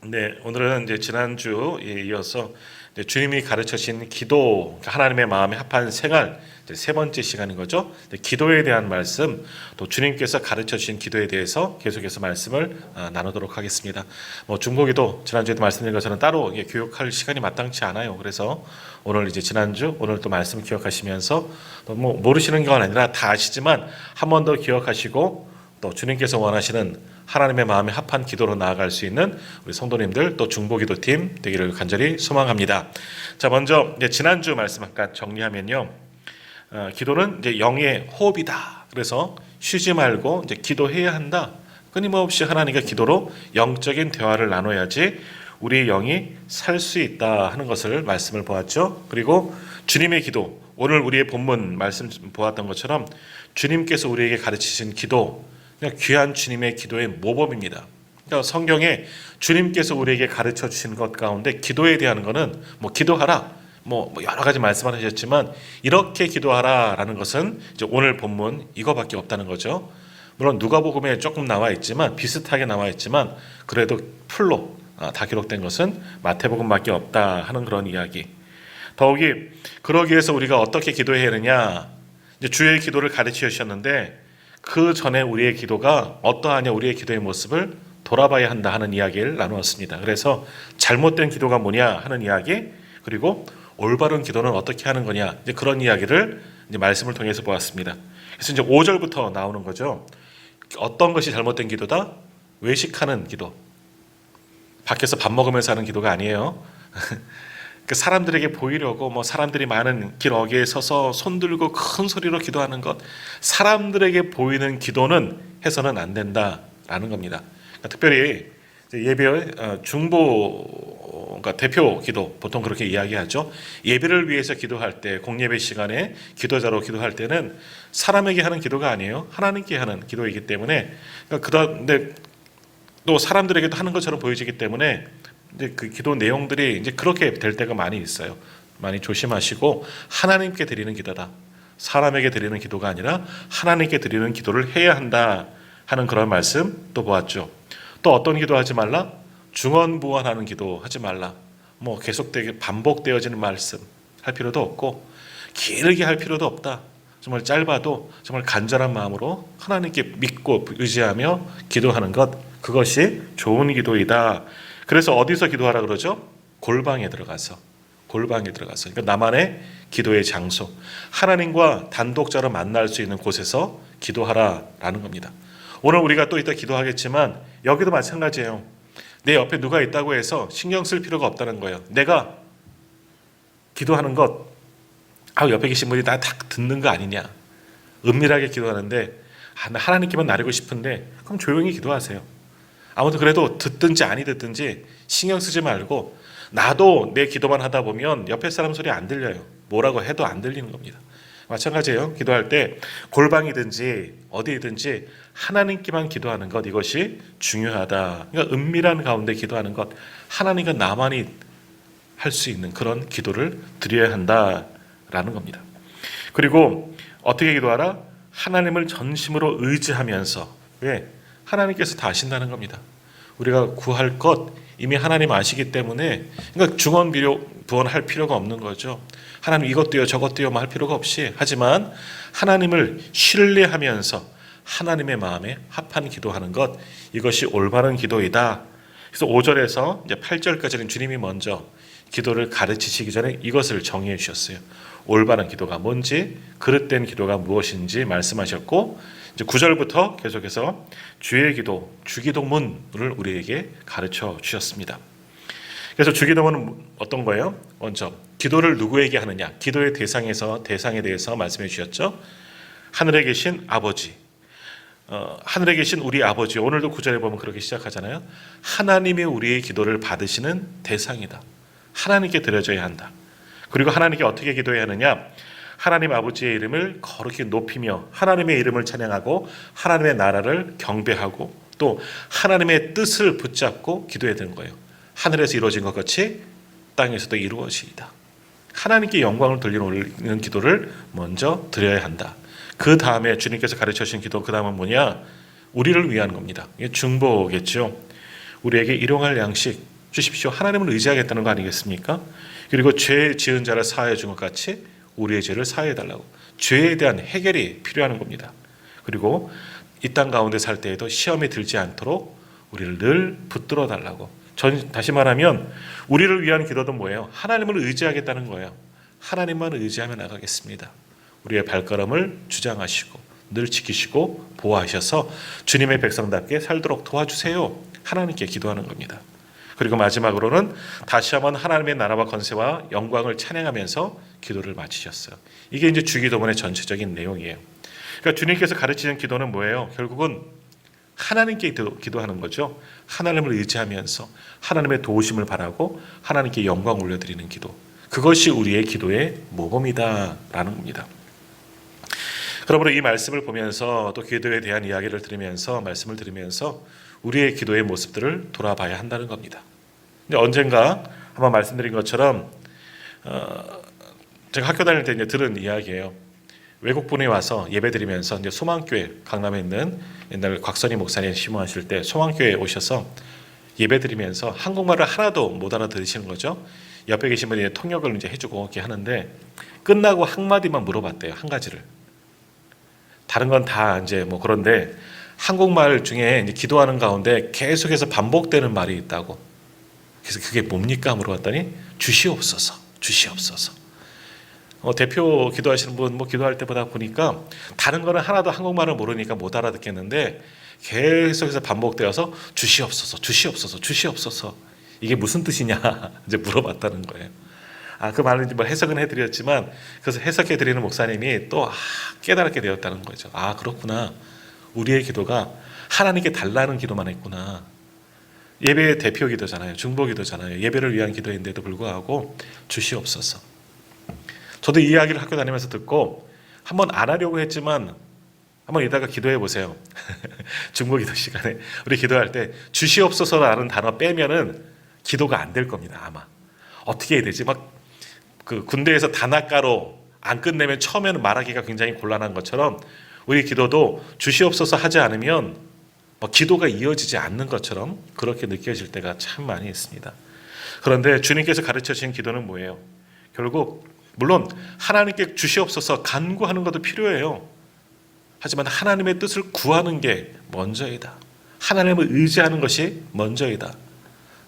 네, 오늘은 이제 지난주에 이어서 이제 주님이 가르쳐신 기도, 그러니까 하나님의 마음에 합한 생활, 이제 세 번째 시간인 거죠. 기도에 대한 말씀, 또 주님께서 가르쳐 주신 기도에 대해서 계속해서 말씀을 나누도록 하겠습니다. 중보기도 지난주에도 말씀드린 것처럼 따로 교육할 시간이 마땅치 않아요. 그래서 오늘 이제 지난주, 오늘 또 말씀 기억하시면서 또 모르시는 건 아니라 다 아시지만 한 번 더 기억하시고 또 주님께서 원하시는 하나님의 마음에 합한 기도로 나아갈 수 있는 우리 성도님들 또 중보기도팀 되기를 간절히 소망합니다. 자, 먼저 이제 지난주 말씀 아까 정리하면요, 기도는 이제 영의 호흡이다. 그래서 쉬지 말고 이제 기도해야 한다. 끊임없이 하나님과 기도로 영적인 대화를 나눠야지 우리의 영이 살 수 있다 하는 것을 말씀을 보았죠. 그리고 주님의 기도, 오늘 우리의 본문 말씀 보았던 것처럼 주님께서 우리에게 가르치신 기도, 귀한 주님의 기도의 모범입니다. 그러니까 성경에 주님께서 우리에게 가르쳐 주신 것 가운데 기도에 대한 것은 기도하라, 여러 가지 말씀을 하셨지만 이렇게 기도하라라는 것은 이제 오늘 본문 이거밖에 없다는 거죠. 물론 누가복음에 조금 나와 있지만 비슷하게 나와 있지만 그래도 풀로 다 기록된 것은 마태복음밖에 없다 하는 그런 이야기. 더욱이 그러기 위해서 우리가 어떻게 기도해야 하느냐, 이제 주의 기도를 가르쳐 주셨는데 그 전에 우리의 기도가 어떠하냐, 우리의 기도의 모습을 돌아봐야 한다 하는 이야기를 나누었습니다. 그래서 잘못된 기도가 뭐냐 하는 이야기, 그리고 올바른 기도는 어떻게 하는 거냐, 이제 그런 이야기를 이제 말씀을 통해서 보았습니다. 그래서 이제 5절부터 나오는 거죠. 어떤 것이 잘못된 기도다? 외식하는 기도. 밖에서 밥 먹으면서 하는 기도가 아니에요. 그 사람들에게 보이려고 사람들이 많은 길 어귀에 서서 손 들고 큰 소리로 기도하는 것, 사람들에게 보이는 기도는 해서는 안 된다라는 겁니다. 그러니까 특별히 예배 중보, 그러니까 대표 기도 보통 그렇게 이야기하죠. 예배를 위해서 기도할 때, 공예배 시간에 기도자로 기도할 때는 사람에게 하는 기도가 아니에요. 하나님께 하는 기도이기 때문에, 그런데 또 사람들에게도 하는 것처럼 보여지기 때문에 이제 그 기도 내용들이 이제 그렇게 될 때가 많이 있어요. 많이 조심하시고 하나님께 드리는 기도다. 사람에게 드리는 기도가 아니라 하나님께 드리는 기도를 해야 한다 하는 그런 말씀 또 보았죠. 또 어떤 기도하지 말라? 중언부언하는 기도 하지 말라. 계속되게 반복되어지는 말씀 할 필요도 없고 길게 할 필요도 없다. 정말 짧아도 정말 간절한 마음으로 하나님께 믿고 의지하며 기도하는 것, 그것이 좋은 기도이다. 그래서 어디서 기도하라 그러죠? 골방에 들어가서. 그러니까 나만의 기도의 장소, 하나님과 단독자로 만날 수 있는 곳에서 기도하라라는 겁니다. 오늘 우리가 또 이따 기도하겠지만 여기도 마찬가지예요. 내 옆에 누가 있다고 해서 신경 쓸 필요가 없다는 거예요. 내가 기도하는 것, 옆에 계신 분이 다 듣는 거 아니냐. 은밀하게 기도하는데 하나님께만 나르고 싶은데 그럼 조용히 기도하세요. 아무튼 그래도 듣든지 아니 듣든지 신경 쓰지 말고, 나도 내 기도만 하다 보면 옆에 사람 소리 안 들려요. 뭐라고 해도 안 들리는 겁니다. 마찬가지예요. 기도할 때 골방이든지 어디든지 하나님께만 기도하는 것, 이것이 중요하다. 그러니까 은밀한 가운데 기도하는 것, 하나님과 나만이 할 수 있는 그런 기도를 드려야 한다라는 겁니다. 그리고 어떻게 기도하라? 하나님을 전심으로 의지하면서. 왜? 하나님께서 다 아신다는 겁니다. 우리가 구할 것 이미 하나님 아시기 때문에, 그러니까 중언부언할 필요가 없는 거죠. 하나님 이것도요 저것도요 할 필요가 없이, 하지만 하나님을 신뢰하면서 하나님의 마음에 합한 기도하는 것, 이것이 올바른 기도이다. 그래서 5절에서 이제 8절까지는 주님이 먼저 기도를 가르치시기 전에 이것을 정의해 주셨어요. 올바른 기도가 뭔지, 그릇된 기도가 무엇인지 말씀하셨고, 이제 9절부터 계속해서 주의 기도, 주기도문을 우리에게 가르쳐 주셨습니다. 그래서 주기도문은 어떤 거예요? 먼저 기도를 누구에게 하느냐, 기도의 대상에 대해서 말씀해 주셨죠. 하늘에 계신 아버지, 하늘에 계신 우리 아버지. 오늘도 9절에 보면 그렇게 시작하잖아요. 하나님이 우리의 기도를 받으시는 대상이다. 하나님께 드려져야 한다. 그리고 하나님께 어떻게 기도해야 하느냐? 하나님 아버지의 이름을 거룩히 높이며 하나님의 이름을 찬양하고 하나님의 나라를 경배하고 또 하나님의 뜻을 붙잡고 기도해야 되는 거예요. 하늘에서 이루어진 것 같이 땅에서도 이루어지이다. 하나님께 영광을 돌리는 기도를 먼저 드려야 한다. 그 다음에 주님께서 가르쳐 주신 기도, 그 다음은 뭐냐? 우리를 위한 겁니다. 이게 중보겠죠. 우리에게 일용할 양식, 주십시오. 하나님을 의지하겠다는 거 아니겠습니까? 그리고 죄 지은 자를 사하여 준 것 같이 우리의 죄를 사하여 달라고. 죄에 대한 해결이 필요한 겁니다. 그리고 이 땅 가운데 살 때에도 시험에 들지 않도록 우리를 늘 붙들어 달라고. 다시 말하면 우리를 위한 기도도 뭐예요? 하나님을 의지하겠다는 거예요. 하나님만 의지하며 나가겠습니다. 우리의 발걸음을 주장하시고 늘 지키시고 보호하셔서 주님의 백성답게 살도록 도와주세요. 하나님께 기도하는 겁니다. 그리고 마지막으로는 다시 한번 하나님의 나라와 권세와 영광을 찬양하면서 기도를 마치셨어요. 이게 이제 주기도문의 전체적인 내용이에요. 그러니까 주님께서 가르치는 기도는 뭐예요? 결국은 하나님께 기도하는 거죠. 하나님을 의지하면서 하나님의 도우심을 바라고 하나님께 영광 올려드리는 기도. 그것이 우리의 기도의 모범이다라는 겁니다. 그러므로 이 말씀을 보면서 또 기도에 대한 이야기를 들으면서 말씀을 들으면서 우리의 기도의 모습들을 돌아봐야 한다는 겁니다. 근데 언젠가 한번 말씀드린 것처럼 제가 학교 다닐 때 이제 들은 이야기예요. 외국분이 와서 예배드리면서 이제 소망교회 강남에 있는 옛날 곽선희 목사님 심호하실 때 소망교회에 오셔서 예배드리면서 한국말을 하나도 못 알아들으시는 거죠. 옆에 계신 분이 통역을 이제 해주고 이렇게 하는데 끝나고 한마디만 물어봤대요. 한 가지를. 다른 건 다 이제 뭐 그런데 한국말 중에 이제 기도하는 가운데 계속해서 반복되는 말이 있다고. 그래서 그게 뭡니까? 물어봤더니 주시옵소서, 주시옵소서. 대표 기도하시는 분 뭐 기도할 때보다 보니까 다른 거는 하나도 한국말을 모르니까 못 알아듣겠는데 계속해서 반복되어서 주시옵소서, 주시옵소서, 주시옵소서. 이게 무슨 뜻이냐 이제 물어봤다는 거예요. 그 말은 이제 뭐 해석은 해드렸지만 그래서 해석해드리는 목사님이 또 깨달게 되었다는 거죠. 그렇구나. 우리의 기도가 하나님께 달라는 기도만 했구나. 예배의 대표 기도잖아요. 중보 기도잖아요. 예배를 위한 기도인데도 불구하고 주시옵소서. 저도 이 이야기를 학교 다니면서 듣고 한번 안 하려고 했지만 한번 이따가 기도해 보세요. 중보 기도 시간에 우리 기도할 때 주시옵소서라는 단어 빼면은 기도가 안 될 겁니다. 아마 어떻게 해야 되지? 막 그 군대에서 단아가로 안 끝내면 처음에는 말하기가 굉장히 곤란한 것처럼 우리 기도도 주시옵소서 하지 않으면 기도가 이어지지 않는 것처럼 그렇게 느껴질 때가 참 많이 있습니다. 그런데 주님께서 가르쳐 주신 기도는 뭐예요? 결국 물론 하나님께 주시옵소서 간구하는 것도 필요해요. 하지만 하나님의 뜻을 구하는 게 먼저이다. 하나님을 의지하는 것이 먼저이다.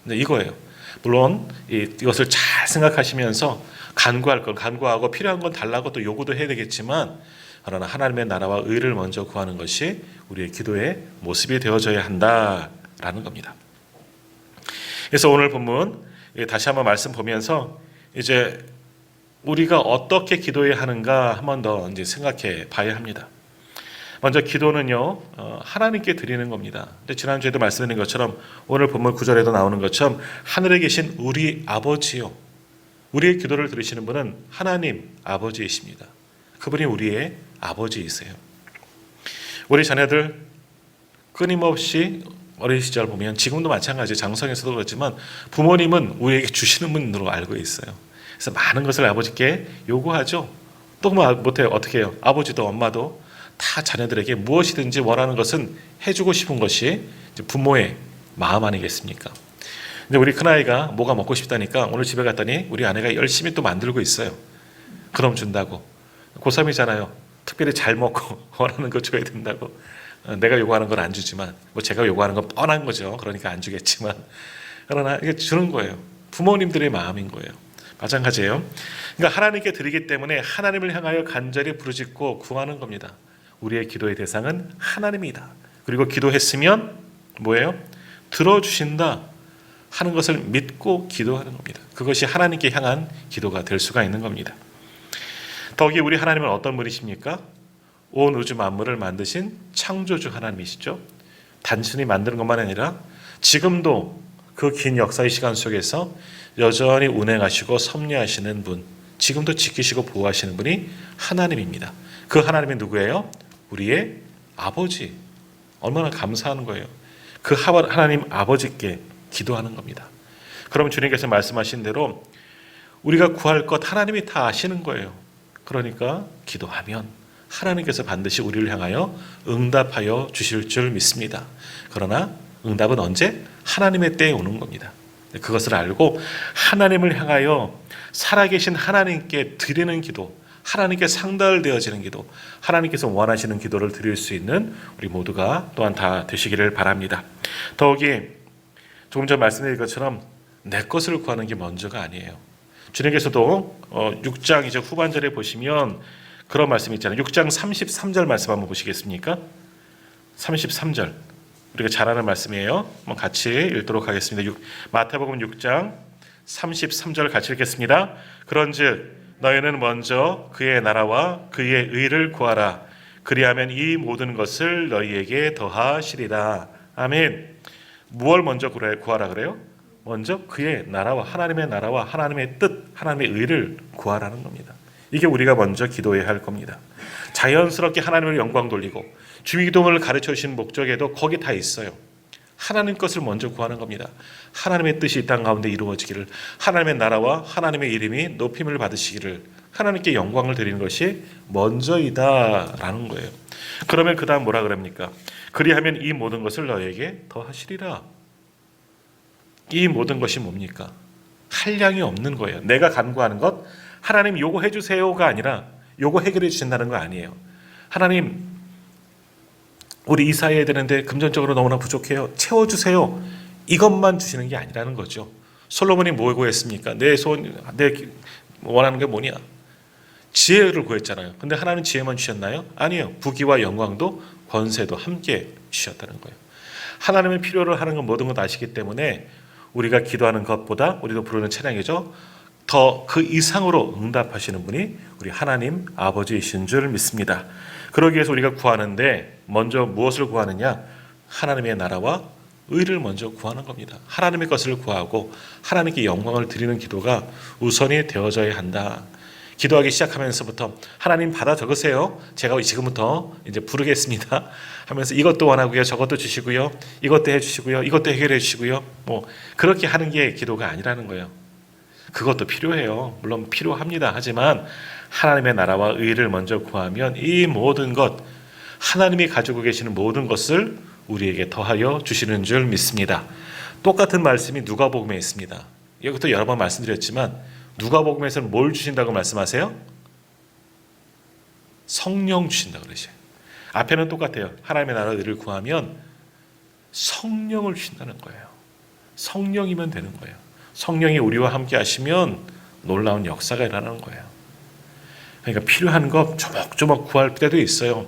이거예요. 물론 이것을 잘 생각하시면서 간구할 건 간구하고 필요한 건 달라고 또 요구도 해야 되겠지만 그러나 하나님의 나라와 의를 먼저 구하는 것이 우리의 기도의 모습이 되어져야 한다라는 겁니다. 그래서 오늘 본문 다시 한번 말씀 보면서 이제 우리가 어떻게 기도해야 하는가 한 번 더 이제 생각해 봐야 합니다. 먼저 기도는요 하나님께 드리는 겁니다. 근데 지난주에도 말씀드린 것처럼 오늘 본문 9절에도 나오는 것처럼 하늘에 계신 우리 아버지요, 우리의 기도를 들으시는 분은 하나님 아버지이십니다. 그분이 우리의 아버지이세요. 우리 자녀들 끊임없이 어린 시절 보면 지금도 마찬가지 장성에서도 그렇지만 부모님은 우리에게 주시는 분으로 알고 있어요. 그래서 많은 것을 아버지께 요구하죠. 또 못해요. 어떻게 해요? 아버지도 엄마도 다 자녀들에게 무엇이든지 원하는 것은 해주고 싶은 것이 부모의 마음 아니겠습니까? 근데 우리 큰아이가 뭐가 먹고 싶다니까 오늘 집에 갔더니 우리 아내가 열심히 또 만들고 있어요. 그럼 준다고. 고3이잖아요. 특별히 잘 먹고 원하는 거 줘야 된다고. 내가 요구하는 건 안 주지만 뭐 제가 요구하는 건 뻔한 거죠. 그러니까 안 주겠지만 그러나 이게 주는 거예요. 부모님들의 마음인 거예요. 마찬가지예요. 그러니까 하나님께 드리기 때문에 하나님을 향하여 간절히 부르짖고 구하는 겁니다. 우리의 기도의 대상은 하나님이다. 그리고 기도했으면 뭐예요? 들어주신다 하는 것을 믿고 기도하는 겁니다. 그것이 하나님께 향한 기도가 될 수가 있는 겁니다. 더욱이 우리 하나님은 어떤 분이십니까? 온 우주 만물을 만드신 창조주 하나님이시죠. 단순히 만드는 것만 아니라 지금도 그 긴 역사의 시간 속에서 여전히 운행하시고 섭리하시는 분, 지금도 지키시고 보호하시는 분이 하나님입니다. 그 하나님이 누구예요? 우리의 아버지. 얼마나 감사한 거예요. 그 하나님 아버지께 기도하는 겁니다. 그럼 주님께서 말씀하신 대로 우리가 구할 것 하나님이 다 아시는 거예요. 그러니까 기도하면 하나님께서 반드시 우리를 향하여 응답하여 주실 줄 믿습니다. 그러나 응답은 언제? 하나님의 때에 오는 겁니다. 그것을 알고 하나님을 향하여 살아계신 하나님께 드리는 기도, 하나님께 상달되어지는 기도, 하나님께서 원하시는 기도를 드릴 수 있는 우리 모두가 또한 다 되시기를 바랍니다. 더욱이 조금 전 말씀드린 것처럼 내 것을 구하는 게 먼저가 아니에요. 주님께서도 6장 이제 후반절에 보시면 그런 말씀이 있잖아요. 6장 33절 말씀 한번 보시겠습니까? 33절 우리가 잘 아는 말씀이에요. 한번 같이 읽도록 하겠습니다. 마태복음 6장 33절 같이 읽겠습니다. 그런즉 너희는 먼저 그의 나라와 그의 의를 구하라. 그리하면 이 모든 것을 너희에게 더하시리라. 아멘. 무엇을 먼저 구하라 그래요? 먼저 그의 나라와 하나님의 뜻, 하나님의 의를 구하라는 겁니다. 이게 우리가 먼저 기도해야 할 겁니다. 자연스럽게 하나님을 영광 돌리고 주기도문을 가르쳐 주신 목적에도 거기 다 있어요. 하나님 것을 먼저 구하는 겁니다. 하나님의 뜻이 이 땅 가운데 이루어지기를, 하나님의 나라와 하나님의 이름이 높임을 받으시기를, 하나님께 영광을 드리는 것이 먼저이다라는 거예요. 그러면 그 다음 뭐라 그럽니까? 그리하면 이 모든 것을 너에게 더하시리라. 이 모든 것이 뭡니까? 한량이 없는 거예요. 내가 간구하는 것, 하나님 요거 해주세요가 아니라 요거 해결해 주신다는 거 아니에요. 하나님 우리 이사해야 되는데 금전적으로 너무나 부족해요. 채워주세요. 이것만 주시는 게 아니라는 거죠. 솔로몬이 뭐 구했습니까? 내 원하는 게 뭐냐? 지혜를 구했잖아요. 근데 하나님 지혜만 주셨나요? 아니에요. 부귀와 영광도 권세도 함께 주셨다는 거예요. 하나님의 필요를 하는 건 모든 것 아시기 때문에 우리가 기도하는 것보다, 우리도 부르는 찬양이죠, 더 그 이상으로 응답하시는 분이 우리 하나님 아버지이신 줄 믿습니다. 그러기 위해서 우리가 구하는데 먼저 무엇을 구하느냐? 하나님의 나라와 의를 먼저 구하는 겁니다. 하나님의 것을 구하고 하나님께 영광을 드리는 기도가 우선이 되어져야 한다. 기도하기 시작하면서부터 하나님 받아 적으세요. 제가 지금부터 이제 부르겠습니다 하면서 이것도 원하고요, 저것도 주시고요, 이것도 해주시고요, 이것도 해결해 주시고요, 뭐 그렇게 하는 게 기도가 아니라는 거예요. 그것도 필요해요. 물론 필요합니다. 하지만 하나님의 나라와 의를 먼저 구하면 이 모든 것, 하나님이 가지고 계시는 모든 것을 우리에게 더하여 주시는 줄 믿습니다. 똑같은 말씀이 누가복음에 있습니다. 이것도 여러 번 말씀드렸지만 누가복음에서는 뭘 주신다고 말씀하세요? 성령 주신다고 그러셔요. 앞에는 똑같아요. 하나님의 나라와 의를 구하면 성령을 주신다는 거예요. 성령이면 되는 거예요. 성령이 우리와 함께 하시면 놀라운 역사가 일어나는 거예요. 그러니까 필요한 것 조목조목 구할 때도 있어요.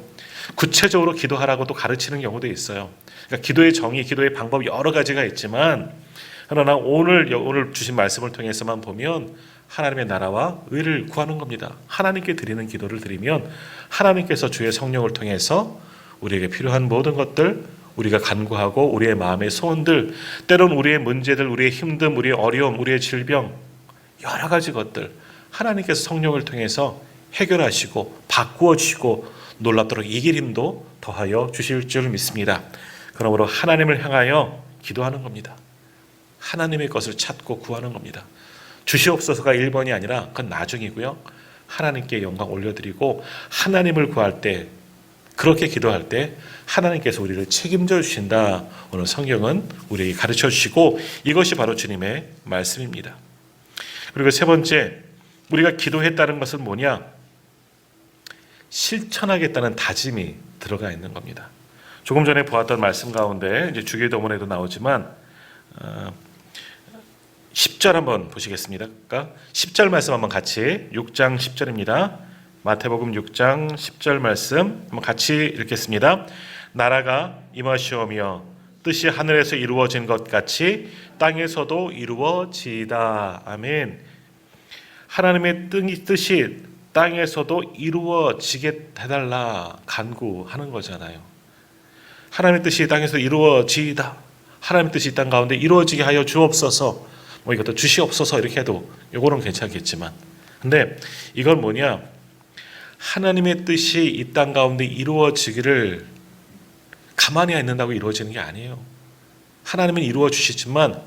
구체적으로 기도하라고 또 가르치는 경우도 있어요. 그러니까 기도의 정의, 기도의 방법이 여러 가지가 있지만, 그러나 오늘 주신 말씀을 통해서만 보면 하나님의 나라와 의를 구하는 겁니다. 하나님께 드리는 기도를 드리면 하나님께서 주의 성령을 통해서 우리에게 필요한 모든 것들, 우리가 간구하고 우리의 마음의 소원들, 때론 우리의 문제들, 우리의 힘듦, 우리의 어려움, 우리의 질병, 여러 가지 것들 하나님께서 성령을 통해서 해결하시고 바꾸어 주시고 놀랍도록 이길 힘도 더하여 주실 줄 믿습니다. 그러므로 하나님을 향하여 기도하는 겁니다. 하나님의 것을 찾고 구하는 겁니다. 주시옵소서가 1번이 아니라 그건 나중이고요. 하나님께 영광 올려드리고 하나님을 구할 때, 그렇게 기도할 때 하나님께서 우리를 책임져 주신다. 오늘 성경은 우리에게 가르쳐 주시고 이것이 바로 주님의 말씀입니다. 그리고 세 번째, 우리가 기도했다는 것은 뭐냐? 실천하겠다는 다짐이 들어가 있는 겁니다. 조금 전에 보았던 말씀 가운데 이제 주기도문에도 나오지만 10절 한번 보시겠습니다. 그러니까 10절 말씀 한번 같이, 6장 10절입니다. 마태복음 6장 10절 말씀 한번 같이 읽겠습니다. 나라가 임하시오며 뜻이 하늘에서 이루어진 것 같이 땅에서도 이루어지이다. 아멘. 하나님의 뜻이 땅에서도 이루어지게 해달라 간구하는 거잖아요. 하나님의 뜻이 땅에서 이루어지이다. 하나님의 뜻이 땅 가운데 이루어지게 하여 주옵소서. 뭐 이것도 주시옵소서 이렇게 해도 이거는 괜찮겠지만, 근데 이건 뭐냐? 하나님의 뜻이 이 땅 가운데 이루어지기를 가만히 있는다고 이루어지는 게 아니에요. 하나님은 이루어 주시지만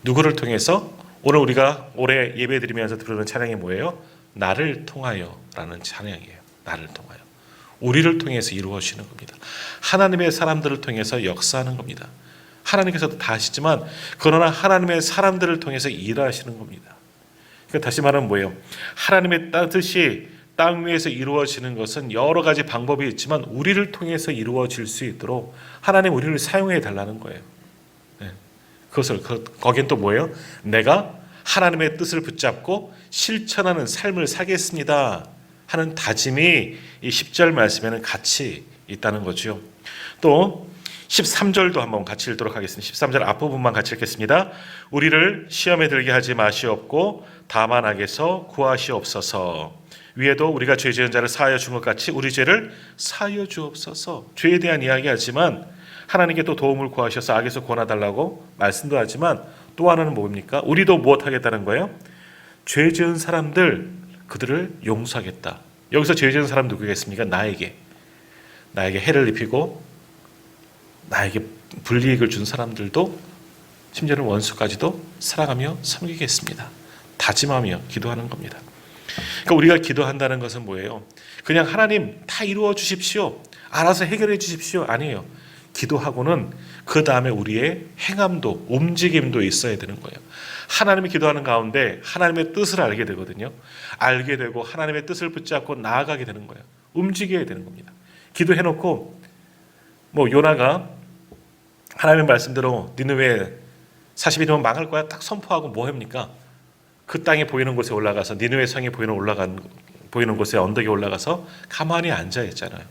누구를 통해서? 오늘 우리가 올해 예배드리면서 부르는 찬양이 뭐예요? 나를 통하여 라는 찬양이에요. 나를 통하여. 우리를 통해서 이루어지는 겁니다. 하나님의 사람들을 통해서 역사하는 겁니다. 하나님께서도 다 하시지만 그러나 하나님의 사람들을 통해서 일하시는 겁니다. 그러니까 다시 말하면 뭐예요? 하나님의 뜻이 땅 위에서 이루어지는 것은 여러 가지 방법이 있지만 우리를 통해서 이루어질 수 있도록 하나님 우리를 사용해 달라는 거예요. 네. 그것을 거긴 또 뭐예요? 내가 하나님의 뜻을 붙잡고 실천하는 삶을 살겠습니다 하는 다짐이 이 10절 말씀에는 같이 있다는 거죠. 또 13절도 한번 같이 읽도록 하겠습니다. 13절 앞부분만 같이 읽겠습니다. 우리를 시험에 들게 하지 마시옵고 다만 악에서 구하시옵소서. 위에도 우리가 죄 지은 자를 사하여 준 것 같이 우리 죄를 사하여 주옵소서. 죄에 대한 이야기하지만 하나님께 또 도움을 구하셔서 악에서 구원해달라고 말씀도 하지만 또 하나는 뭡니까? 우리도 무엇 하겠다는 거예요? 죄 지은 사람들 그들을 용서하겠다. 여기서 죄 지은 사람 누구겠습니까? 나에게 해를 입히고 나에게 불이익을 준 사람들도 심지어는 원수까지도 사랑하며 섬기겠습니다. 다짐하며 기도하는 겁니다. 그러니까 우리가 기도한다는 것은 뭐예요? 그냥 하나님 다 이루어 주십시오. 알아서 해결해 주십시오. 아니에요. 기도하고는 그 다음에 우리의 행함도 움직임도 있어야 되는 거예요. 하나님이 기도하는 가운데 하나님의 뜻을 알게 되거든요. 알게 되고 하나님의 뜻을 붙잡고 나아가게 되는 거예요. 움직여야 되는 겁니다. 기도해놓고 요나가 하나님의 말씀대로 니느웨 40일이면 망할 거야 딱 선포하고 뭐 합니까? 그 땅에 보이는 곳에 올라가서 니느웨 성이 보이는 곳에 언덕에 올라가서 가만히 앉아 있잖아요.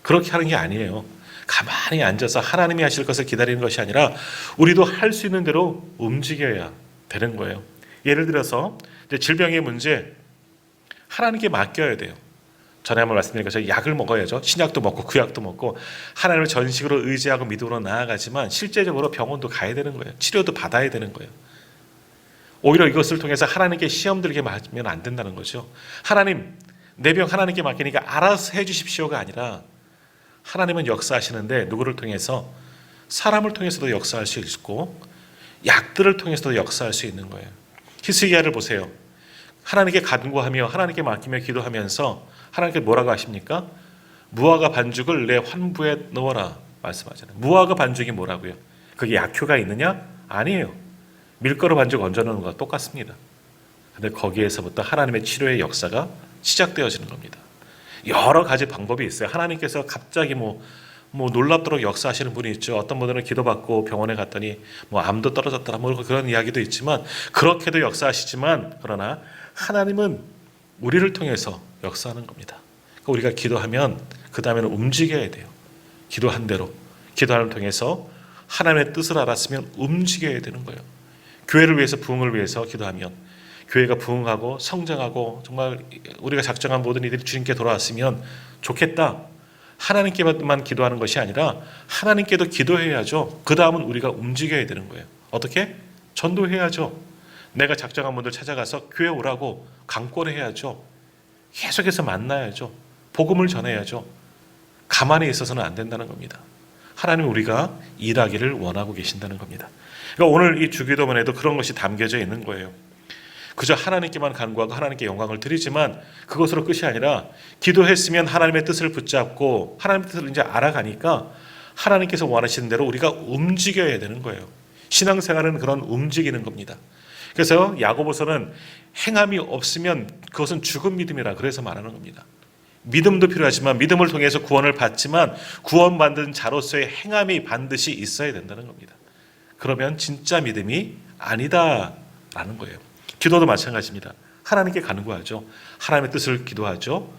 그렇게 하는 게 아니에요. 가만히 앉아서 하나님이 하실 것을 기다리는 것이 아니라 우리도 할 수 있는 대로 움직여야 되는 거예요. 예를 들어서 이제 질병의 문제 하나님께 맡겨야 돼요. 전에 한번 말씀드린 것처럼 약을 먹어야죠. 신약도 먹고 구약도 먹고 하나님을 전식으로 의지하고 믿음으로 나아가지만 실제적으로 병원도 가야 되는 거예요. 치료도 받아야 되는 거예요. 오히려 이것을 통해서 하나님께 시험 들게 맞으면 안 된다는 거죠. 하나님, 내 병 하나님께 맡기니까 알아서 해 주십시오가 아니라 하나님은 역사하시는데 누구를 통해서? 사람을 통해서도 역사할 수 있고 약들을 통해서도 역사할 수 있는 거예요. 히스기야를 보세요. 하나님께 간구하며 하나님께 맡기며 기도하면서 하나님께 뭐라고 하십니까? 무화과 반죽을 내 환부에 넣어라 말씀하잖아요. 무화과 반죽이 뭐라고요? 그게 약효가 있느냐? 아니에요. 밀가루 반죽 얹어 놓는 거와 똑같습니다. 근데 거기에서부터 하나님의 치료의 역사가 시작되어지는 겁니다. 여러 가지 방법이 있어요. 하나님께서 갑자기 놀랍도록 역사하시는 분이 있죠. 어떤 분들은 기도받고 병원에 갔더니 암도 떨어졌더라 그런 이야기도 있지만 그렇게도 역사하시지만 그러나 하나님은 우리를 통해서 역사하는 겁니다. 그러니까 우리가 기도하면 그 다음에는 움직여야 돼요. 기도한 대로 기도하는 통해서 하나님의 뜻을 알았으면 움직여야 되는 거예요. 교회를 위해서 부흥을 위해서 기도하면 교회가 부흥하고 성장하고 정말 우리가 작정한 모든 이들이 주님께 돌아왔으면 좋겠다. 하나님께만 기도하는 것이 아니라 하나님께도 기도해야죠. 그 다음은 우리가 움직여야 되는 거예요. 어떻게? 전도해야죠. 내가 작정한 분들 찾아가서 교회 오라고 강권을 해야죠. 계속해서 만나야죠. 복음을 전해야죠. 가만히 있어서는 안 된다는 겁니다. 하나님 우리가 일하기를 원하고 계신다는 겁니다. 그러니까 오늘 이 주기도문에도 그런 것이 담겨져 있는 거예요. 그저 하나님께만 간구하고 하나님께 영광을 드리지만 그것으로 끝이 아니라 기도했으면 하나님의 뜻을 붙잡고 하나님의 뜻을 이제 알아가니까 하나님께서 원하시는 대로 우리가 움직여야 되는 거예요. 신앙생활은 그런 움직이는 겁니다. 그래서 야고보서는 행함이 없으면 그것은 죽은 믿음이라 그래서 말하는 겁니다. 믿음도 필요하지만 믿음을 통해서 구원을 받지만 구원받은 자로서의 행함이 반드시 있어야 된다는 겁니다. 그러면 진짜 믿음이 아니다라는 거예요. 기도도 마찬가지입니다. 하나님께 간구하죠. 하나님의 뜻을 기도하죠.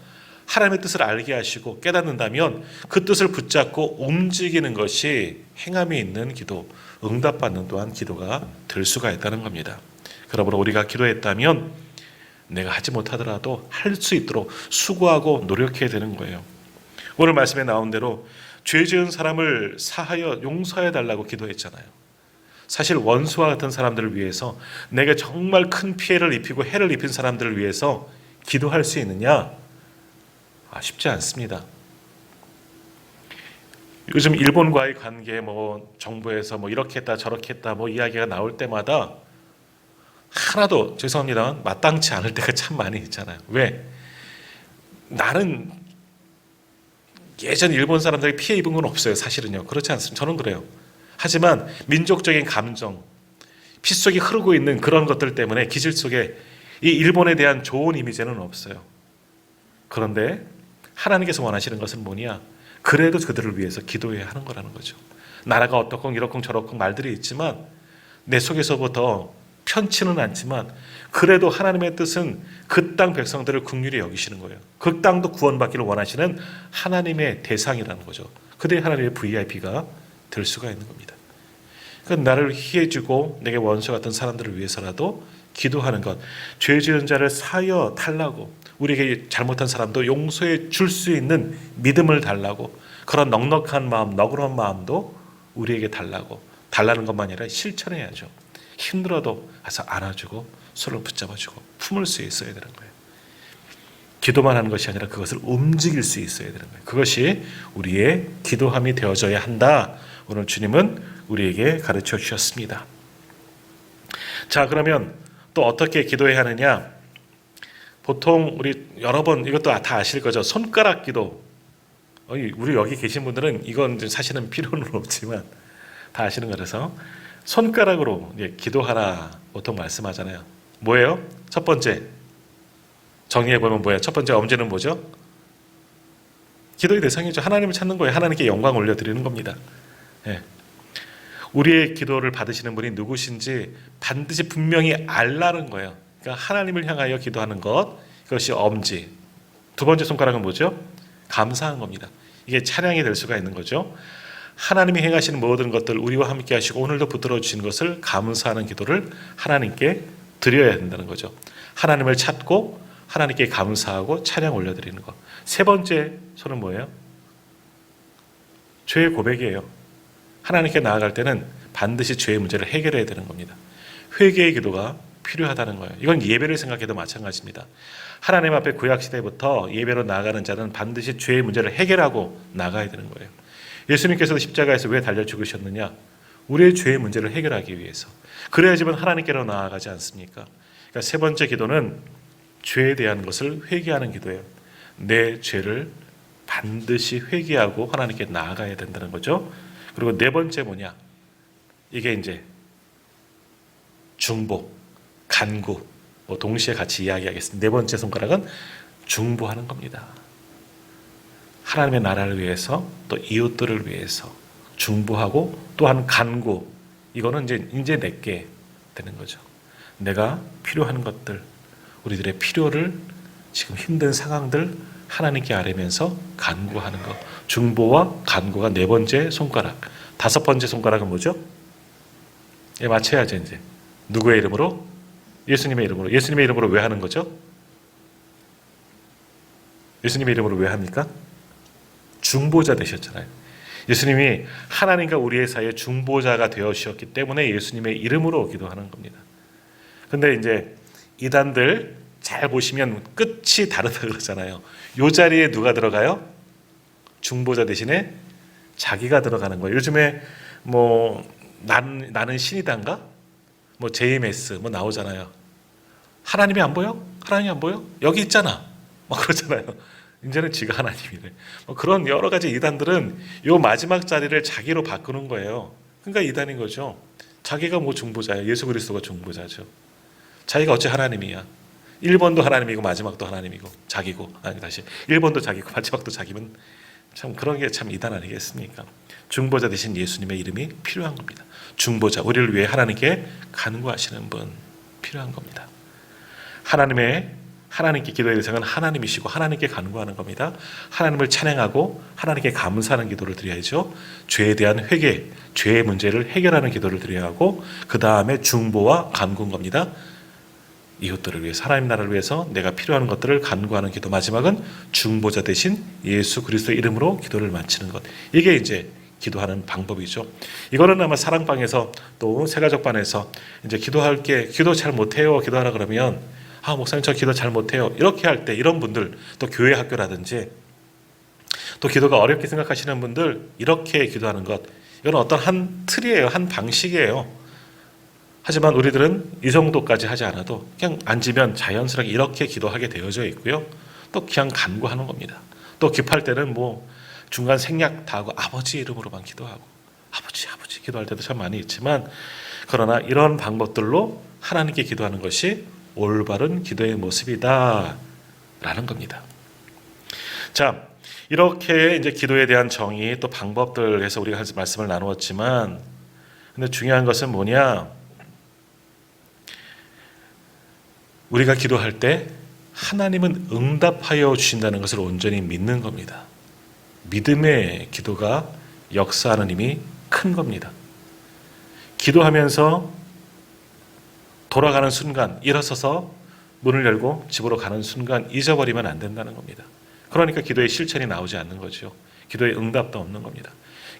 하나님의 뜻을 알게 하시고 깨닫는다면 그 뜻을 붙잡고 움직이는 것이 행함이 있는 기도, 응답받는 또한 기도가 될 수가 있다는 겁니다. 그러므로 우리가 기도했다면 내가 하지 못하더라도 할 수 있도록 수고하고 노력해야 되는 거예요. 오늘 말씀에 나온 대로 죄 지은 사람을 사하여 용서해 달라고 기도했잖아요. 사실 원수와 같은 사람들을 위해서 내가 정말 큰 피해를 입히고 해를 입힌 사람들을 위해서 기도할 수 있느냐? 쉽지 않습니다. 요즘 일본과의 관계 정부에서 이렇게 했다 저렇게 했다 이야기가 나올 때마다 하나도 죄송합니다 마땅치 않을 때가 참 많이 있잖아요. 왜? 나는 예전 일본 사람들이 피해 입은 건 없어요. 사실은요. 그렇지 않습니다. 저는 그래요. 하지만 민족적인 감정, 피 속에 흐르고 있는 그런 것들 때문에 기질 속에 이 일본에 대한 좋은 이미지는 없어요. 그런데 하나님께서 원하시는 것은 뭐냐? 그래도 그들을 위해서 기도해야 하는 거라는 거죠. 나라가 어떻건 이렇건 저렇건 말들이 있지만 내 속에서부터 편치는 않지만 그래도 하나님의 뜻은 그 땅 백성들을 긍휼히 여기시는 거예요. 그 땅도 구원받기를 원하시는 하나님의 대상이라는 거죠. 그들이 하나님의 VIP가 될 수가 있는 겁니다. 그러니까 나를 희해주고 내게 원수 같은 사람들을 위해서라도 기도하는 것, 죄 지은 자를 사하여 달라고, 우리에게 잘못한 사람도 용서해 줄 수 있는 믿음을 달라고, 그런 넉넉한 마음, 너그러운 마음도 우리에게 달라는 것만이 아니라 실천해야죠. 힘들어도 가서 안아주고 손을 붙잡아주고 품을 수 있어야 되는 거예요. 기도만 하는 것이 아니라 그것을 움직일 수 있어야 되는 거예요. 그것이 우리의 기도함이 되어져야 한다. 오늘 주님은 우리에게 가르쳐 주셨습니다. 자, 그러면 또 어떻게 기도해야 하느냐? 보통 우리 여러 번 이것도 다 아실 거죠. 손가락 기도. 우리 여기 계신 분들은 이건 사실은 필요는 없지만 다 아시는 거라서 손가락으로 기도하라 보통 말씀하잖아요. 뭐예요? 첫 번째 정리해 보면 뭐예요? 첫 번째 엄지는 뭐죠? 기도의 대상이죠. 하나님을 찾는 거예요. 하나님께 영광 올려드리는 겁니다. 예. 우리의 기도를 받으시는 분이 누구신지 반드시 분명히 알라는 거예요. 그러니까 하나님을 향하여 기도하는 것, 그것이 엄지. 두 번째 손가락은 뭐죠? 감사한 겁니다. 이게 찬양이 될 수가 있는 거죠. 하나님이 행하시는 모든 것들 우리와 함께 하시고 오늘도 붙들어 주신 것을 감사하는 기도를 하나님께 드려야 된다는 거죠. 하나님을 찾고 하나님께 감사하고 찬양 올려드리는 것. 세 번째 손은 뭐예요? 죄의 고백이에요. 하나님께 나아갈 때는 반드시 죄의 문제를 해결해야 되는 겁니다. 회개의 기도가 필요하다는 거예요. 이건 예배를 생각해도 마찬가지입니다. 하나님 앞에 구약시대부터 예배로 나아가는 자는 반드시 죄의 문제를 해결하고 나가야 되는 거예요. 예수님께서도 십자가에서 왜 달려 죽으셨느냐? 우리의 죄의 문제를 해결하기 위해서. 그래야지만 하나님께로 나아가지 않습니까? 그러니까 세 번째 기도는 죄에 대한 것을 회개하는 기도예요. 내 죄를 반드시 회개하고 하나님께 나아가야 된다는 거죠. 그리고 네 번째 뭐냐? 이게 이제 중보, 간구, 동시에 같이 이야기하겠습니다. 네 번째 손가락은 중보하는 겁니다. 하나님의 나라를 위해서 또 이웃들을 위해서 중보하고 또한 간구. 이거는 이제 내게 되는 거죠. 내가 필요한 것들, 우리들의 필요를 지금 힘든 상황들 하나님께 아뢰면서 간구하는 것. 중보와 간구가 네 번째 손가락. 다섯 번째 손가락은 뭐죠? 예, 맞춰야죠, 이제. 누구의 이름으로? 예수님의 이름으로. 예수님의 이름으로 왜 하는 거죠? 예수님의 이름으로 왜 합니까? 중보자 되셨잖아요. 예수님이 하나님과 우리의 사이에 중보자가 되어주셨기 때문에 예수님의 이름으로 기도하는 겁니다. 근데 이제 이단들 잘 보시면 끝이 다르다 그러잖아요. 이 자리에 누가 들어가요? 중보자 대신에 자기가 들어가는 거예요. 요즘에 나는 신이단가? JMS 나오잖아요. 하나님이 안 보여? 하나님이 안 보여? 여기 있잖아. 그러잖아요. 이제는 지가 하나님이래. 그런 여러 가지 이단들은 요 마지막 자리를 자기로 바꾸는 거예요. 그러니까 이단인 거죠. 자기가 중보자예요. 예수 그리스도가 중보자죠. 자기가 어째 하나님이야. 1번도 하나님이고 마지막도 하나님이고 자기고, 아니 다시 1번도 자기고 마지막도 자기면 참 그런 게 참 이단 아니겠습니까? 중보자 대신 예수님의 이름이 필요한 겁니다. 중보자, 우리를 위해 하나님께 간구하시는 분 필요한 겁니다. 하나님께 기도의 대상은 하나님이시고 하나님께 간구하는 겁니다. 하나님을 찬양하고 하나님께 감사하는 기도를 드려야죠. 죄에 대한 회개, 죄의 문제를 해결하는 기도를 드려야 하고 그 다음에 중보와 간구인 겁니다. 이웃들을 위해서, 하나님 나라를 위해서 내가 필요한 것들을 간구하는 기도. 마지막은 중보자 대신 예수 그리스도의 이름으로 기도를 마치는 것. 이게 이제 기도하는 방법이죠. 이거는 아마 사랑방에서 또 새가족반에서 이제 기도 잘 못해요. 기도하라 그러면 목사님 저 기도 잘 못해요. 이렇게 할 때 이런 분들, 또 교회 학교라든지 또 기도가 어렵게 생각하시는 분들 이렇게 기도하는 것, 이건 어떤 한 틀이에요. 한 방식이에요. 하지만 우리들은 이 정도까지 하지 않아도 그냥 앉으면 자연스럽게 이렇게 기도하게 되어져 있고요. 또 그냥 간구하는 겁니다. 또 급할 때는 중간 생략 다 하고 아버지 이름으로만 기도하고 아버지 아버지 기도할 때도 참 많이 있지만, 그러나 이런 방법들로 하나님께 기도하는 것이 올바른 기도의 모습이다 라는 겁니다. 자, 이렇게 이제 기도에 대한 정의 또 방법들에서 우리가 말씀을 나누었지만, 근데 중요한 것은 뭐냐? 우리가 기도할 때 하나님은 응답하여 주신다는 것을 온전히 믿는 겁니다. 믿음의 기도가 역사하는 힘이 큰 겁니다. 기도하면서 돌아가는 순간, 일어서서 문을 열고 집으로 가는 순간 잊어버리면 안 된다는 겁니다. 그러니까 기도의 실천이 나오지 않는 거죠. 기도의 응답도 없는 겁니다.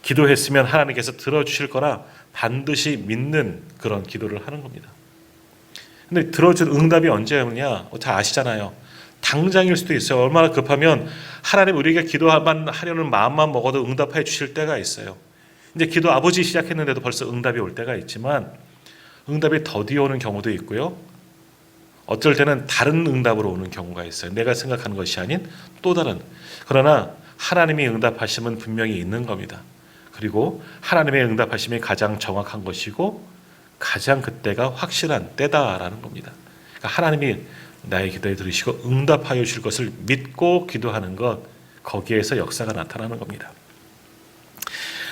기도했으면 하나님께서 들어주실 거라 반드시 믿는 그런 기도를 하는 겁니다. 근데 들어준 응답이 언제 오느냐? 다 아시잖아요. 당장일 수도 있어요. 얼마나 급하면 하나님 우리가 기도만 하려는 마음만 먹어도 응답해 주실 때가 있어요. 이제 기도 아버지 시작했는데도 벌써 응답이 올 때가 있지만, 응답이 더디어 오는 경우도 있고요. 어쩔 때는 다른 응답으로 오는 경우가 있어요. 내가 생각하는 것이 아닌 또 다른. 그러나 하나님이 응답하심은 분명히 있는 겁니다. 그리고 하나님의 응답하심이 가장 정확한 것이고 가장 그때가 확실한 때다라는 겁니다. 그러니까 하나님이 나의 기도에 들으시고 응답하여 주실 것을 믿고 기도하는 것, 거기에서 역사가 나타나는 겁니다.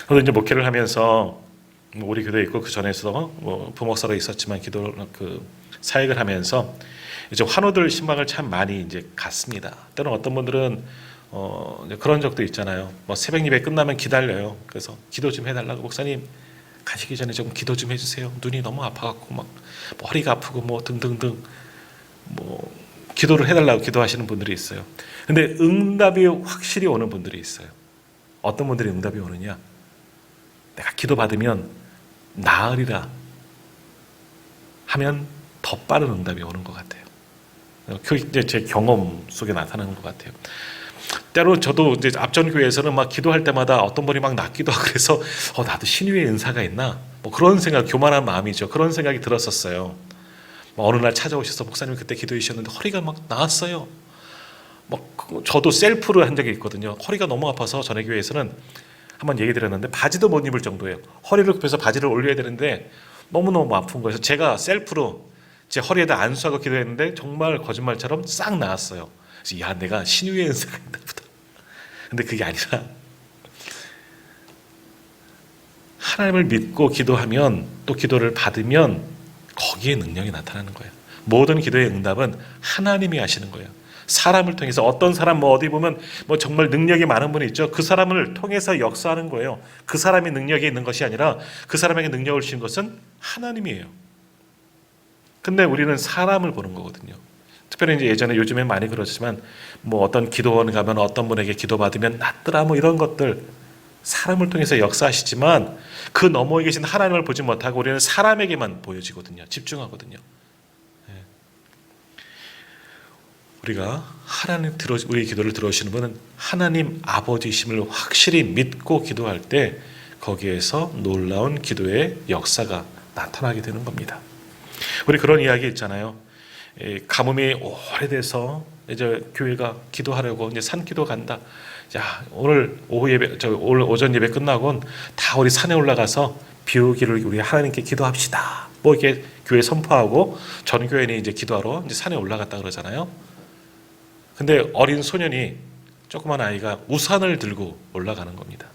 저도 이제 목회를 하면서 우리 교회에 있고 그 전에서 부목사로 있었지만 기도 사역을 하면서 이제 환우들 신방을 참 많이 이제 갔습니다. 때는 어떤 분들은 그런 적도 있잖아요. 새벽 예배 끝나면 기다려요. 그래서 기도 좀 해달라고, 목사님 가시기 전에 좀 기도 좀 해주세요. 눈이 너무 아파갖고 막 허리가 아프고 등등등 기도를 해달라고 기도하시는 분들이 있어요. 근데 응답이 확실히 오는 분들이 있어요. 어떤 분들이 응답이 오느냐? 내가 기도 받으면 나으리라 하면 더 빠른 응답이 오는 것 같아요. 이제 제 경험 속에 나타나는 것 같아요. 때로 저도 이제 앞전 교회에서는 막 기도할 때마다 어떤 분이 막 낫기도 하고 그래서 나도 신유의 은사가 있나? 그런 생각, 교만한 마음이죠. 그런 생각이 들었었어요. 어느 날 찾아오셔서 목사님 그때 기도해 주셨는데 허리가 막 나았어요. 저도 셀프를 한 적이 있거든요. 허리가 너무 아파서 전에 교회에서는 한번 얘기 드렸는데 바지도 못 입을 정도예요. 허리를 굽혀서 바지를 올려야 되는데 너무너무 아픈 거예요. 제가 셀프로 제 허리에다 안수하고 기도했는데 정말 거짓말처럼 싹 나았어요. 그래서 야, 내가 신유의 은사가 있나 보다. 근데 그게 아니라 하나님을 믿고 기도하면, 또 기도를 받으면 거기에 능력이 나타나는 거예요. 모든 기도의 응답은 하나님이 하시는 거예요. 사람을 통해서, 어떤 사람 어디 보면 정말 능력이 많은 분이 있죠. 그 사람을 통해서 역사하는 거예요. 그 사람이 능력이 있는 것이 아니라 그 사람에게 능력을 주신 것은 하나님이에요. 근데 우리는 사람을 보는 거거든요. 특별히 이제 예전에, 요즘엔 많이 그렇지만 어떤 기도원 가면 어떤 분에게 기도받으면 낫더라 이런 것들, 사람을 통해서 역사하시지만 그 너머에 계신 하나님을 보지 못하고 우리는 사람에게만 보여지거든요. 집중하거든요. 우리가 우리 기도를 들어오시는 분은 하나님 아버지심을 확실히 믿고 기도할 때 거기에서 놀라운 기도의 역사가 나타나게 되는 겁니다. 우리 그런 이야기 있잖아요. 가뭄이 오래돼서 이제 교회가 기도하려고 이제 산기도 간다. 야, 오늘 오후 예배, 오늘 오전 예배 끝나곤 다 우리 산에 올라가서 비 오기를 우리 하나님께 기도합시다. 이렇게 교회 선포하고 전 교회는 이제 기도하러 이제 산에 올라갔다 그러잖아요. 근데 어린 소년이, 조그만 아이가 우산을 들고 올라가는 겁니다.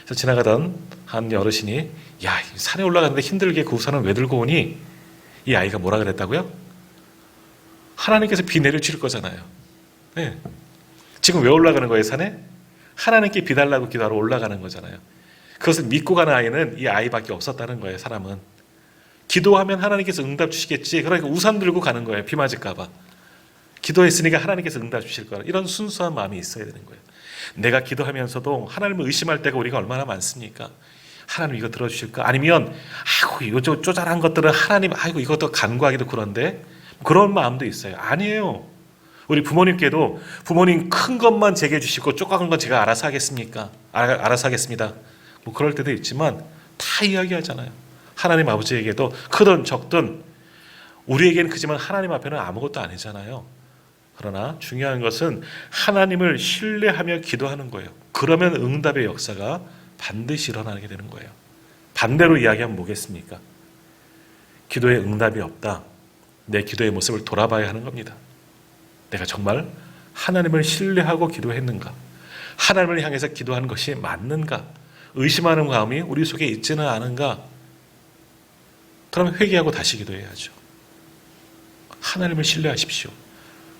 그래서 지나가던 한 어르신이, 야, 산에 올라가는데 힘들게 그 우산을 왜 들고 오니? 이 아이가 뭐라 그랬다고요? 하나님께서 비 내려주실 거잖아요. 네. 지금 왜 올라가는 거예요, 산에? 하나님께 비 달라고 기도하러 올라가는 거잖아요. 그것을 믿고 가는 아이는 이 아이밖에 없었다는 거예요, 사람은. 기도하면 하나님께서 응답 주시겠지. 그러니까 우산 들고 가는 거예요, 비 맞을까 봐. 기도했으니까 하나님께서 응답 주실 거라. 이런 순수한 마음이 있어야 되는 거예요. 내가 기도하면서도 하나님을 의심할 때가 우리가 얼마나 많습니까? 하나님 이거 들어주실까? 아니면 이거 쪼잘한 것들은 하나님, 이것도 간과하기도 그런데, 그런 마음도 있어요. 아니에요. 우리 부모님께도, 부모님 큰 것만 제게 주시고 조그만 건 제가 알아서 하겠습니까? 알아서 하겠습니다. 그럴 때도 있지만 다 이야기하잖아요. 하나님 아버지에게도 크든 적든 우리에게는 크지만 하나님 앞에는 아무것도 아니잖아요. 그러나 중요한 것은 하나님을 신뢰하며 기도하는 거예요. 그러면 응답의 역사가 반드시 일어나게 되는 거예요. 반대로 이야기하면 뭐겠습니까? 기도에 응답이 없다. 내 기도의 모습을 돌아봐야 하는 겁니다. 내가 정말 하나님을 신뢰하고 기도했는가? 하나님을 향해서 기도한 것이 맞는가? 의심하는 마음이 우리 속에 있지는 않은가? 그럼 회개하고 다시 기도해야죠. 하나님을 신뢰하십시오.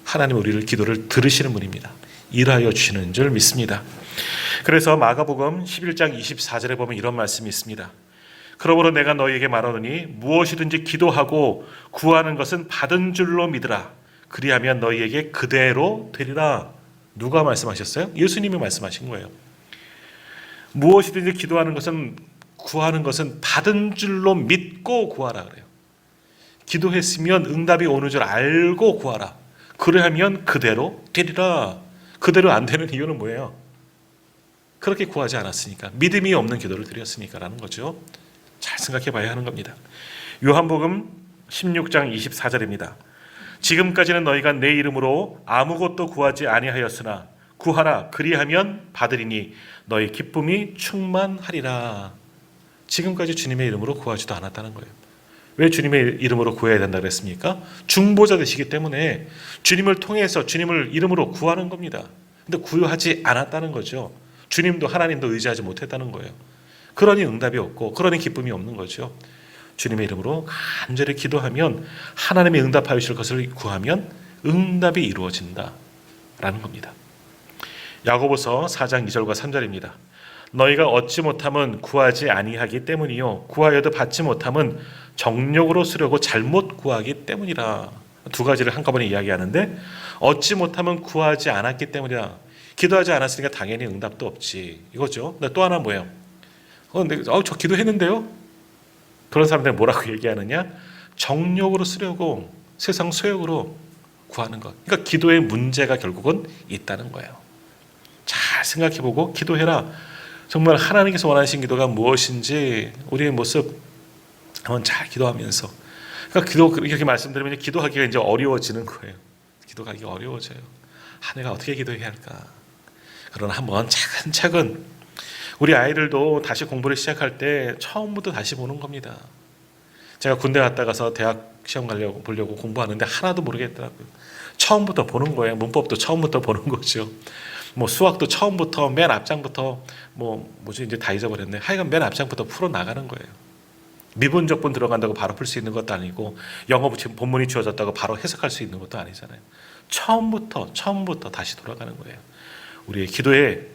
하나님 우리를 기도를 들으시는 분입니다. 일하여 주시는 줄 믿습니다. 그래서 마가복음 11장 24절에 보면 이런 말씀이 있습니다. 그러므로 내가 너희에게 말하노니 무엇이든지 기도하고 구하는 것은 받은 줄로 믿으라. 그리하면 너희에게 그대로 되리라. 누가 말씀하셨어요? 예수님이 말씀하신 거예요. 무엇이든지 기도하는 것은 구하는 것은 받은 줄로 믿고 구하라 그래요. 기도했으면 응답이 오는 줄 알고 구하라. 그러하면 그대로 되리라. 그대로 안 되는 이유는 뭐예요? 그렇게 구하지 않았으니까. 믿음이 없는 기도를 드렸으니까 라는 거죠. 잘 생각해 봐야 하는 겁니다. 요한복음 16장 24절입니다. 지금까지는 너희가 내 이름으로 아무것도 구하지 아니하였으나 구하라 그리하면 받으리니 너희 기쁨이 충만하리라. 지금까지 주님의 이름으로 구하지도 않았다는 거예요. 왜 주님의 이름으로 구해야 된다 그랬습니까? 중보자 되시기 때문에 주님을 통해서 주님을 이름으로 구하는 겁니다. 근데 구하지 않았다는 거죠. 주님도 하나님도 의지하지 못했다는 거예요. 그러니 응답이 없고 그러니 기쁨이 없는 거죠. 주님의 이름으로 간절히 기도하면 하나님이 응답하여 주실 것을 구하면 응답이 이루어진다라는 겁니다. 야고보서 4장 2절과 3절입니다. 너희가 얻지 못함은 구하지 아니하기 때문이요 구하여도 받지 못함은 정욕으로 쓰려고 잘못 구하기 때문이라. 두 가지를 한꺼번에 이야기하는데 얻지 못함은 구하지 않았기 때문이라. 기도하지 않았으니까 당연히 응답도 없지 이거죠. 근데 또 하나 뭐예요? 저 기도했는데요? 그런 사람들은 뭐라고 얘기하느냐? 정욕으로 쓰려고 세상 소욕으로 구하는 것. 그러니까 기도에 문제가 결국은 있다는 거예요. 잘 생각해보고 기도해라. 정말 하나님께서 원하시는 기도가 무엇인지 우리의 모습 한번 잘 기도하면서. 그러니까 기도 이렇게 말씀드리면 기도하기가 이제 어려워지는 거예요. 기도하기가 어려워져요. 내가 어떻게 기도해야 할까? 그러나 한번 차근차근 우리 아이들도 다시 공부를 시작할 때 처음부터 다시 보는 겁니다. 제가 군대 갔다 가서 대학 시험 보려고 공부하는데 하나도 모르겠더라고요. 처음부터 보는 거예요. 문법도 처음부터 보는 거죠. 수학도 처음부터 맨 앞장부터 이제 다 잊어버렸네. 하여간 맨 앞장부터 풀어 나가는 거예요. 미분적분 들어간다고 바로 풀 수 있는 것도 아니고 영어 본문이 주어졌다고 바로 해석할 수 있는 것도 아니잖아요. 처음부터 다시 돌아가는 거예요. 우리의 기도에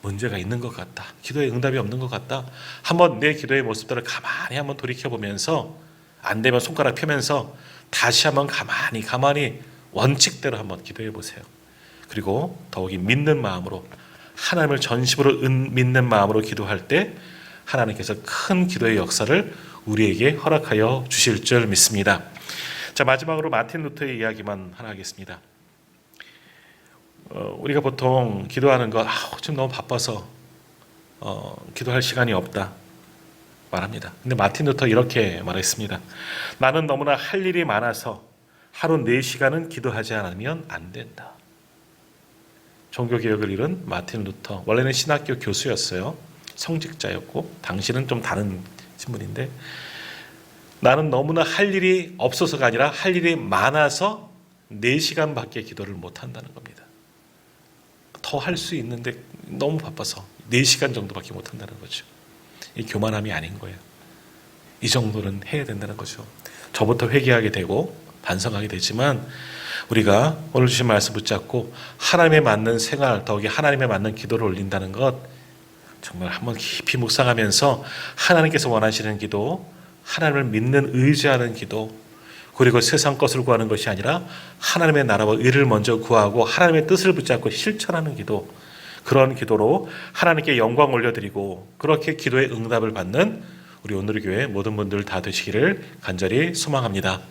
문제가 있는 것 같다. 기도에 응답이 없는 것 같다. 한번 내 기도의 모습들을 가만히 한번 돌이켜보면서 안 되면 손가락 펴면서 다시 한번 가만히 원칙대로 한번 기도해 보세요. 그리고 더욱이 믿는 마음으로 하나님을 전심으로 믿는 마음으로 기도할 때 하나님께서 큰 기도의 역사를 우리에게 허락하여 주실 줄 믿습니다. 자, 마지막으로 마틴 루터의 이야기만 하나 하겠습니다. 우리가 보통 기도하는 거 지금 너무 바빠서 기도할 시간이 없다 말합니다. 근데 마틴 루터 이렇게 말했습니다. 나는 너무나 할 일이 많아서 하루 4시간은 기도하지 않으면 안 된다. 종교개혁을 이룬 마틴 루터, 원래는 신학교 교수였어요. 성직자였고 당시는 좀 다른 신분인데 나는 너무나 할 일이 없어서가 아니라 할 일이 많아서 4시간밖에 기도를 못한다는 겁니다. 더 할 수 있는데 너무 바빠서 4시간 정도밖에 못한다는 거죠. 이 교만함이 아닌 거예요. 이 정도는 해야 된다는 거죠. 저부터 회개하게 되고 반성하게 되지만 우리가 오늘 주신 말씀 붙잡고 하나님에 맞는 생활, 더욱이 하나님에 맞는 기도를 올린다는 것 정말 한번 깊이 묵상하면서 하나님께서 원하시는 기도, 하나님을 믿는 의지하는 기도, 그리고 세상 것을 구하는 것이 아니라 하나님의 나라와 의를 먼저 구하고 하나님의 뜻을 붙잡고 실천하는 기도, 그런 기도로 하나님께 영광 올려드리고 그렇게 기도의 응답을 받는 우리 오늘의 교회 모든 분들 다 되시기를 간절히 소망합니다.